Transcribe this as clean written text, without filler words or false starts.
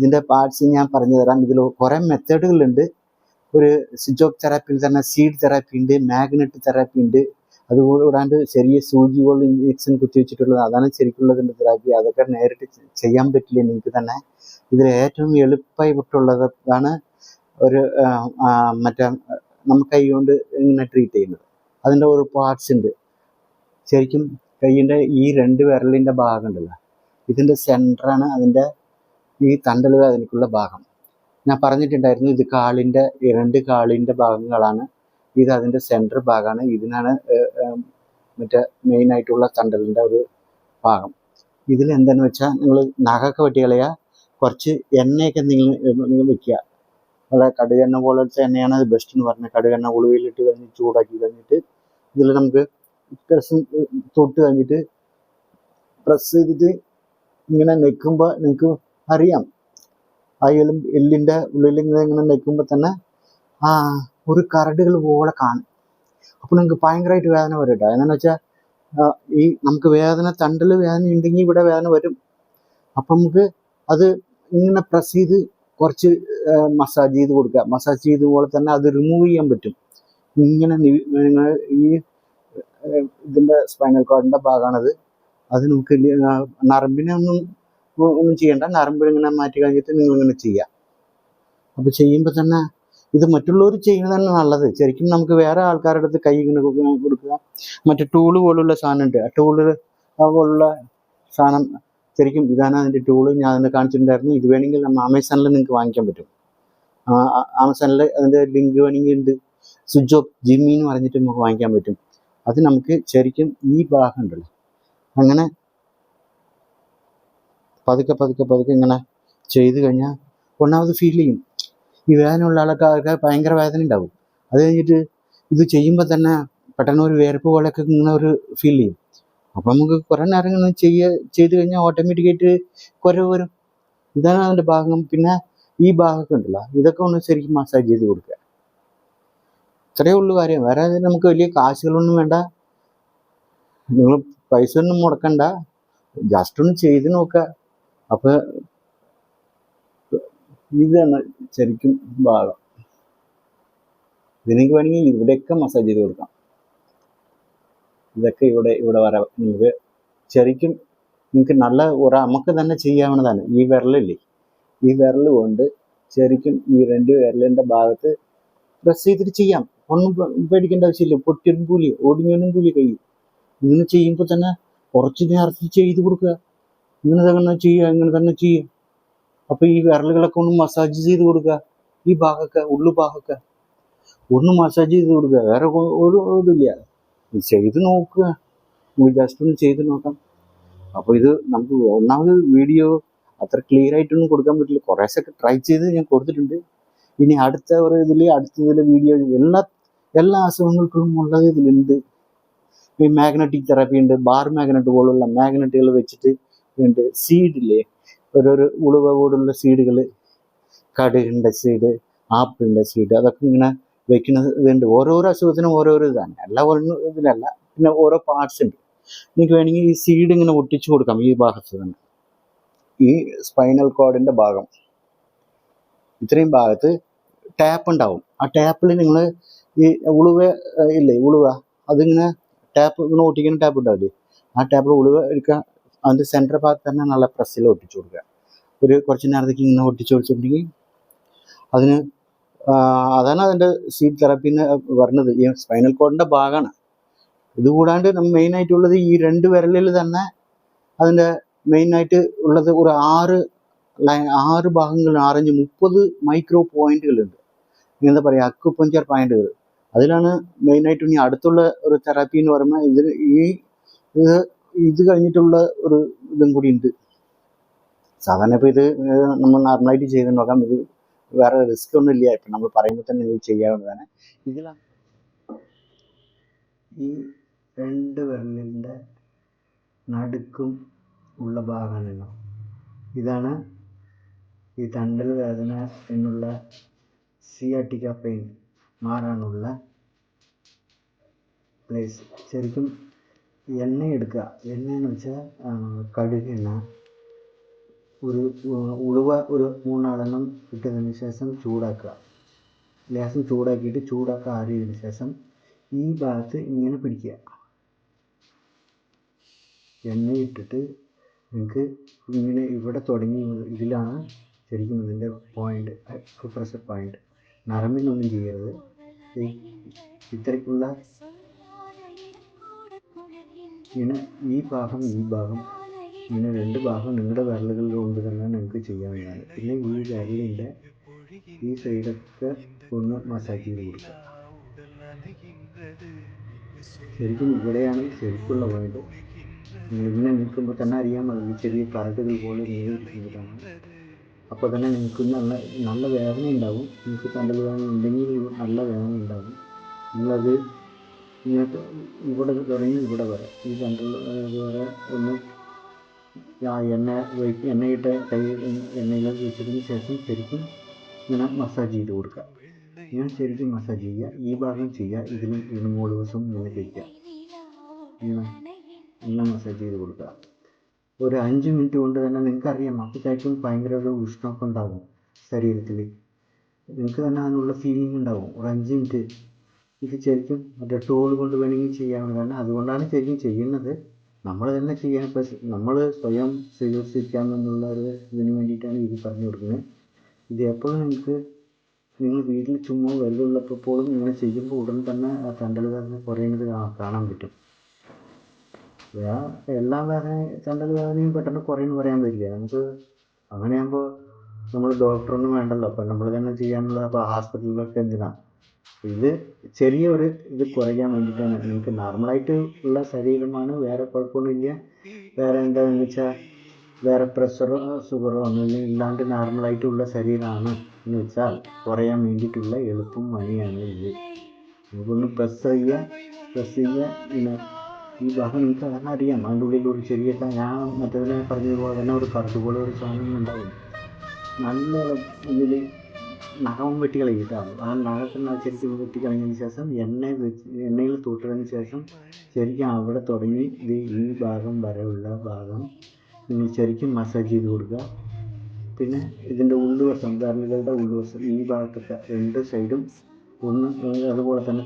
ഇതിൻ്റെ പാർട്സ് ഞാൻ പറഞ്ഞു തരാം. ഇതിൽ കുറേ മെത്തേഡുകളുണ്ട്. ഒരു സിജോക്ക് തെറാപ്പിയിൽ തന്നെ സീഡ് തെറാപ്പി ഉണ്ട്, മാഗ്നറ്റ് തെറാപ്പി ഉണ്ട്. അതുകൂടാണ്ട് ചെറിയ സൂചികൾ ഇഞ്ചക്ഷൻ കുത്തിവെച്ചിട്ടുള്ളത്, അതാണ് ശരിക്കുള്ളതിൻ്റെ തെറാപ്പി. അതൊക്കെ നേരിട്ട് ചെയ്യാൻ പറ്റില്ല നിങ്ങൾക്ക് തന്നെ. ഇതിൽ ഏറ്റവും എളുപ്പമായിട്ടുള്ളതാണ് ഒരു മറ്റേ നമുക്ക് കൈ കൊണ്ട് ഇങ്ങനെ ട്രീറ്റ് ചെയ്യുന്നത്. അതിൻ്റെ ഒരു പാർട്സ് ഉണ്ട്. ശരിക്കും കൈയിൻ്റെ ഈ 2 വിരലിൻ്റെ ഭാഗം ഉണ്ടല്ലോ, ഇതിൻ്റെ സെൻറ്ററാണ് അതിൻ്റെ ഈ തണ്ടൽ വേദനയ്ക്കുള്ള ഭാഗം. ഞാൻ പറഞ്ഞിട്ടുണ്ടായിരുന്നു, ഇത് കാലിൻ്റെ 2 കാലിൻ്റെ ഭാഗങ്ങളാണ്. ഇത് അതിൻ്റെ സെൻറ്റർ ഭാഗമാണ്. ഇതിനാണ് മറ്റേ മെയിനായിട്ടുള്ള തണ്ടലിൻ്റെ ഒരു ഭാഗം. ഇതിൽ എന്താണെന്ന് വെച്ചാൽ നിങ്ങൾ നഖമൊക്കെ വെട്ടി കളയുക, കുറച്ച് എണ്ണയൊക്കെ നിങ്ങൾ വെക്കുക. അവിടെ കടുകെണ്ണ പോലത്തെ എണ്ണയാണ് അത് ബെസ്റ്റ് എന്ന് പറഞ്ഞാൽ. കടുകെണ്ണ ഉളുവയിലിട്ട് കഴിഞ്ഞ് ചൂടാക്കി കഴിഞ്ഞിട്ട് ഇതിൽ നമുക്ക് തൊട്ട് കഴിഞ്ഞിട്ട് പ്രസ് ചെയ്തിട്ട് ഇങ്ങനെ നെക്കുമ്പോൾ നിങ്ങൾക്ക് അറിയാം, ആ എല്ലിൻ്റെ ഉള്ളിൽ ഇങ്ങനെ നെക്കുമ്പോൾ തന്നെ ഒരു കരടുകൾ പോലെ കാണും. അപ്പോൾ നിങ്ങൾക്ക് ഭയങ്കരമായിട്ട് വേദന വരും കേട്ടോ. എന്താണെന്ന് വെച്ചാൽ ഈ നമുക്ക് വേദന, തണ്ടൽ വേദന ഉണ്ടെങ്കിൽ ഇവിടെ വേദന വരും. അപ്പം നമുക്ക് അത് ഇങ്ങനെ പ്രസ് ചെയ്ത് കുറച്ച് മസാജ് ചെയ്ത് കൊടുക്കുക. മസാജ് ചെയ്ത പോലെ തന്നെ അത് റിമൂവ് ചെയ്യാൻ പറ്റും. ഇങ്ങനെ നിങ്ങൾ ഈ ഇതിൻ്റെ സ്പൈനൽ കോഡിൻ്റെ ഭാഗമാണത്. അത് നമുക്ക് നരമ്പിനെ ഒന്നും ചെയ്യണ്ട, നരമ്പിലിങ്ങനെ മാറ്റി കഴിഞ്ഞിട്ട് നിങ്ങളിങ്ങനെ ചെയ്യുക. അപ്പോൾ ചെയ്യുമ്പോൾ തന്നെ ഇത് മറ്റുള്ളവർ ചെയ്യുന്നത് തന്നെ നല്ലത്. ശരിക്കും നമുക്ക് വേറെ ആൾക്കാരുടെ അടുത്ത് കൈ ഇങ്ങനെ കൊടുക്കുക. മറ്റേ ടൂള് പോലുള്ള സാധനം ഉണ്ട്, ആ ടൂള് പോലുള്ള സാധനം ശരിക്കും ഇതാണ് അതിൻ്റെ ടൂള്. ഞാൻ അതിനെ കാണിച്ചിട്ടുണ്ടായിരുന്നു. ഇത് വേണമെങ്കിൽ നമ്മൾ ആമസോണിൽ നിങ്ങൾക്ക് വാങ്ങിക്കാൻ പറ്റും. ആമസോണിൽ അതിൻ്റെ ലിങ്ക് വേണമെങ്കിൽ ഉണ്ട്. സുജോക്ക് ജിമ്മി എന്ന് പറഞ്ഞിട്ട് നമുക്ക് വാങ്ങിക്കാൻ പറ്റും. അത് നമുക്ക് ശരിക്കും ഈ ഭാഗം ഉണ്ടല്ലോ, അങ്ങനെ പതുക്കെ പതുക്കെ പതുക്കെ ഇങ്ങനെ ചെയ്ത് കഴിഞ്ഞാൽ ഒന്നാമത് ഫീൽ ചെയ്യും. ഈ വേദനയുള്ള ആൾക്കാർക്ക് ഭയങ്കര വേദന ഉണ്ടാവും. അത് കഴിഞ്ഞിട്ട് ഇത് ചെയ്യുമ്പോൾ തന്നെ പെട്ടെന്ന് ഒരു വേർപ്പ് പോലെയൊക്കെ ഇങ്ങനെ ഒരു ഫീൽ ചെയ്യും. അപ്പം നമുക്ക് കുറേ നേരം ഇങ്ങനെ ചെയ്ത് കഴിഞ്ഞാൽ ഓട്ടോമാറ്റിക്കായിട്ട് കുറവ് വരും. ഇതാണ് അതിൻ്റെ ഭാഗം. പിന്നെ ഈ ഭാഗമൊക്കെ ഉണ്ടല്ലോ, ഇതൊക്കെ ഒന്ന് ശരിക്കും മസാജ് ചെയ്ത് കൊടുക്കുക. ഇത്രയേ ഉള്ളൂ കാര്യം. വേറെ നമുക്ക് വലിയ കാശുകളൊന്നും വേണ്ട, നിങ്ങൾ പൈസ ഒന്നും മുടക്കണ്ട, ജസ്റ്റ് ഒന്ന് ചെയ്ത് നോക്കുക. അപ്പോൾ ഇതാണ് ശരിക്കും ഭാഗം. ഇതിനൊക്കെ വേണമെങ്കിൽ ഇവിടെയൊക്കെ മസാജ് ചെയ്ത് കൊടുക്കാം. ഇതൊക്കെ ഇവിടെ വരെ നിങ്ങൾക്ക് ശരിക്കും നിങ്ങൾക്ക് നല്ല നമുക്ക് തന്നെ ചെയ്യാവുന്നതാണ്. ഈ വിരലില്ലേ, ഈ വിരൽ കൊണ്ട് ശരിക്കും ഈ 2 വിരലിൻ്റെ ഭാഗത്ത് പ്രസ് ചെയ്തിട്ട് ചെയ്യാം. ഒന്നും പേടിക്കേണ്ട ആവശ്യമില്ല. പൊട്ടിയൊന്നും കൂലി ഓടിഞ്ഞൊന്നും കൂലി കഴിയും. ഇങ്ങനെ ചെയ്യുമ്പോൾ തന്നെ കുറച്ച് നേരത്തിൽ ചെയ്ത് കൊടുക്കുക. ഇങ്ങനെ തന്നെ ചെയ്യുക. അപ്പോൾ ഈ വിരലുകളൊക്കെ ഒന്ന് മസാജ് ചെയ്ത് കൊടുക്കുക. ഈ ഭാഗമൊക്കെ ഭാഗമൊക്കെ ഒന്ന് മസാജ് ചെയ്ത് കൊടുക്കുക. വേറെ ഒരു ഇതില്ല, ചെയ്ത് നോക്കുക. നമുക്ക് ജസ്റ്റ് ഒന്ന് ചെയ്ത് നോക്കാം. അപ്പോൾ ഇത് നമുക്ക് ഒന്നാമത് വീഡിയോ അത്ര ക്ലിയർ ആയിട്ടൊന്നും കൊടുക്കാൻ പറ്റില്ല. കുറേശ്ശൊക്കെ ട്രൈ ചെയ്ത് ഞാൻ കൊടുത്തിട്ടുണ്ട്. ഇനി അടുത്ത വീഡിയോ എല്ലാ അസുഖങ്ങൾക്കും ഉള്ളത് ഇതിലുണ്ട്. ഈ മാഗ്നറ്റിക് തെറാപ്പി ഉണ്ട്, ബാർ മാഗ്നറ്റ് പോലുള്ള മാഗ്നറ്റുകൾ വെച്ചിട്ട് ഉണ്ട്. സീഡില്ലേ, ഓരോരോ ഉളുവ പോലുള്ള സീഡുകൾ, കടുകിൻ്റെ സീഡ്, ആപ്പിളിൻ്റെ സീഡ്, അതൊക്കെ ഇങ്ങനെ വെക്കുന്നത് ഇതുണ്ട്. ഓരോരോ അസുഖത്തിനും ഓരോരോ ഇതാണ്, എല്ലാ ഇതിലല്ല. പിന്നെ ഓരോ പാർട്സ് ഉണ്ട്. നിങ്ങൾക്ക് വേണമെങ്കിൽ ഈ സീഡ് ഇങ്ങനെ ഒട്ടിച്ചു കൊടുക്കാം. ഈ ഭാഗത്ത് തന്നെ ഈ സ്പൈനൽ കോഡിൻ്റെ ഭാഗം ഇത്രയും ഭാഗത്ത് ടാപ്പ് ഉണ്ടാവും. ആ ടാപ്പിൽ നിങ്ങൾ ഈ ഉളുവ അതിങ്ങനെ ടാപ്പ് ഇങ്ങനെ ഒട്ടിക്കുന്ന ടാപ്പ് ഉണ്ടാവില്ലേ, ആ ടാപ്പിൽ ഉളുവ എടുക്കുക. അതിൻ്റെ സെൻറ്റർ ഭാഗത്ത് തന്നെ നല്ല പ്രസ്സിൽ ഒട്ടിച്ചു കൊടുക്കുക. ഒരു കുറച്ച് നേരത്തേക്ക് ഇങ്ങനെ ഒട്ടിച്ചു കൊടുത്തിട്ടുണ്ടെങ്കിൽ അതാണ് അതിൻ്റെ സീഡ് തെറാപ്പിന്ന് പറഞ്ഞത്. ഈ സ്പൈനൽ കോഡിൻ്റെ ഭാഗമാണ്. ഇതുകൂടാണ്ട് മെയിനായിട്ടുള്ളത് ഈ 2 വിരലിൽ തന്നെ അതിൻ്റെ മെയിനായിട്ട് ഉള്ളത് ഒരു 6 ഭാഗങ്ങൾ, 30 മൈക്രോ പോയിന്റുകളുണ്ട്. എന്താ പറയുക, അക്യുപഞ്ചർ പോയിന്റുകൾ. അതിലാണ് മെയിനായിട്ട്. ഇനി അടുത്തുള്ള ഒരു തെറാപ്പി എന്ന് പറയുമ്പോൾ ഇത് കഴിഞ്ഞിട്ടുള്ള ഒരു ഇതും കൂടി ഉണ്ട്. സാധാരണ ഇപ്പോൾ ഇത് നമ്മൾ നോർമലായിട്ട് ചെയ്ത് നോക്കാം. ഇത് വേറെ റിസ്ക് ഒന്നും ഇല്ല. ഇപ്പം നമ്മൾ പറയുമ്പോൾ തന്നെ ഇത് ചെയ്യാവുന്നതാണ്. ഇതിലാണ് ഈ 2 വിരലിൻ്റെ നടുക്കും ഉള്ള ഭാഗമാണല്ലോ, ഇതാണ് ഈ തണ്ടൽ വേദന എന്നുള്ള സിയാറ്റിക്ക പെയിൻ മാറാനുള്ള പ്ലേസ്. ശരിക്കും എണ്ണ എടുക്കുക. എണ്ണയെന്ന് വെച്ചാൽ കടുകെണ്ണ, ഒരു ഉലുവ ഒരു 3-4 ഇട്ടതിന് ശേഷം ചൂടാക്കുക. ലേശം ചൂടാക്കിയിട്ട് ചൂടാക്കി ആറിയതിന് ശേഷം ഈ ഭാഗത്ത് ഇങ്ങനെ പിടിക്കുക. എണ്ണ ഇട്ടിട്ട് നിങ്ങൾക്ക് ഇങ്ങനെ ഇവിടെ തുടങ്ങി ഇതിലാണ് ശരിക്കും ഇതിൻ്റെ പോയിൻ്റ്, പ്രഷർ പോയിൻ്റ്. നരമ്പിനൊന്നും ചെയ്യരുത്. ഇത്രയ്ക്കുള്ള ഇങ്ങനെ ഈ ഭാഗം ഇങ്ങനെ 2 ഭാഗം നിങ്ങളുടെ വിരലുകൾ കൊണ്ട് തന്നെ നിങ്ങൾക്ക് ചെയ്യാവുന്നതാണ്. പിന്നെ ഈ വിരലിൻ്റെ ഈ സൈഡൊക്കെ ഒന്ന് മസാജ് ചെയ്ത് കൊടുക്കുക. ശരിക്കും ഇവിടെയാണ് ശരിക്കുള്ള പോയിന്റ്. ഇങ്ങനെ നിൽക്കുമ്പോൾ തന്നെ അറിയാൻ മതി, ചെറിയ കരടുകൾ പോലെ നീങ്ങിയിരിക്കുന്നതാണ്. അപ്പോൾ തന്നെ നിങ്ങൾക്ക് നല്ല വേദന ഉണ്ടാവും. നിങ്ങൾക്ക് തണ്ടൽ വേദന ഉണ്ടെങ്കിൽ നല്ല വേദന ഉണ്ടാവും. നിങ്ങളത് ഇങ്ങോട്ട് ഇവിടെ തുടങ്ങി ഇവിടെ വരെ ഈ തണ്ടൽ വരെ ഒന്ന് എണ്ണയിട്ട് എണ്ണയിൽ വെച്ചതിന് ശേഷം ശരിക്കും ഇങ്ങനെ മസാജ് ചെയ്ത് കൊടുക്കുക. ഇങ്ങനെ ശരിക്കും മസാജ് ചെയ്യുക. ഈ ഭാഗം ചെയ്യുക, ഇതിലും 3 ദിവസം ഇങ്ങനെ കഴിക്കുക. ഇങ്ങനെ മസാജ് ചെയ്ത് കൊടുക്കുക. ഒരു 5 മിനിറ്റ് കൊണ്ട് തന്നെ നിങ്ങൾക്കറിയാം, അപ്പോഴത്തേക്കും ഭയങ്കര ഒരു ഉഷ്ണമൊക്കെ ഉണ്ടാകും ശരീരത്തിൽ. നിങ്ങൾക്ക് തന്നെ അതിനുള്ള ഫീലിംഗ് ഉണ്ടാവും. ഒരു 5 മിനിറ്റ് ഇത് ശരിക്കും മറ്റേ ടോൾ കൊണ്ട് വേണമെങ്കിൽ ചെയ്യാവുന്നതാണ്. അതുകൊണ്ടാണ് ശരിക്കും ചെയ്യുന്നത്. നമ്മൾ തന്നെ ചെയ്യാൻ, നമ്മൾ സ്വയം ചികിത്സിക്കാമെന്നുള്ള ഒരു ഇതിന് വേണ്ടിയിട്ടാണ് ഇത് പറഞ്ഞു കൊടുക്കുന്നത്. ഇത് എപ്പോഴും നിങ്ങൾ വീട്ടിൽ ചുമ്മാ വെള്ളമുള്ളപ്പോഴും ഇങ്ങനെ ചെയ്യുമ്പോൾ ഉടൻ തന്നെ ആ തണ്ടൽ വേദന കുറയുന്നത് കാണാൻ പറ്റും. എല്ലാ തണ്ടൽ വേദനയും പെട്ടെന്ന് കുറയുമെന്ന് പറയാൻ പറ്റില്ല. നമുക്ക് അങ്ങനെയാകുമ്പോൾ നമ്മൾ ഡോക്ടറൊന്നും വേണ്ടല്ലോ. അപ്പം നമ്മൾ തന്നെ ചെയ്യാനുള്ള, അപ്പോൾ ഹോസ്പിറ്റലിലൊക്കെ എന്തിനാണ്. ഇത് ചെറിയൊരു ഇത് കുറയ്ക്കാൻ വേണ്ടിയിട്ടാണ്. നിങ്ങൾക്ക് നോർമലായിട്ട് ഉള്ള ശരീരമാണ്, വേറെ കുഴപ്പമൊന്നുമില്ല. വേറെ എന്താണെന്ന് വെച്ചാൽ വേറെ പ്രഷറോ ഷുഗറോ ഒന്നും ഇല്ലാണ്ട് നോർമലായിട്ടുള്ള ശരീരമാണ് എന്ന് വെച്ചാൽ കുറയാൻ വേണ്ടിയിട്ടുള്ള എളുപ്പം വഴിയാണ് ഇത്. നമുക്കൊന്ന് പ്രസ് ചെയ്യുക. പിന്നെ ഈ ഭാഗം നിങ്ങൾക്ക് അങ്ങനെ അറിയാം. അതിൻ്റെ ഉള്ളിൽ ഒരു ചെറിയ, ഞാൻ മറ്റേതിനെ പറഞ്ഞതുപോലെ തന്നെ ഒരു കറുതുപോലെ ഒരു സാധനം ഉണ്ടാവും. നല്ല ഇതിൽ നഖം വെട്ടി കളയിട്ടാണ്. ആ നഖത്തിന് ശരിക്കും വെട്ടി കളഞ്ഞതിന് ശേഷം എണ്ണയിൽ തൊട്ടതിന് ശേഷം ശരിക്കും അവിടെ തുടങ്ങി ഈ ഭാഗം വരെയുള്ള ഭാഗം നിങ്ങൾ ശരിക്കും മസാജ് ചെയ്ത് കൊടുക്കുക. പിന്നെ ഇതിൻ്റെ ഉള്ളുവശം, വിരലുകളുടെ ഉള്ളുവശം, ഈ ഭാഗത്തൊക്കെ 2 സൈഡും ഒന്ന് അതുപോലെ തന്നെ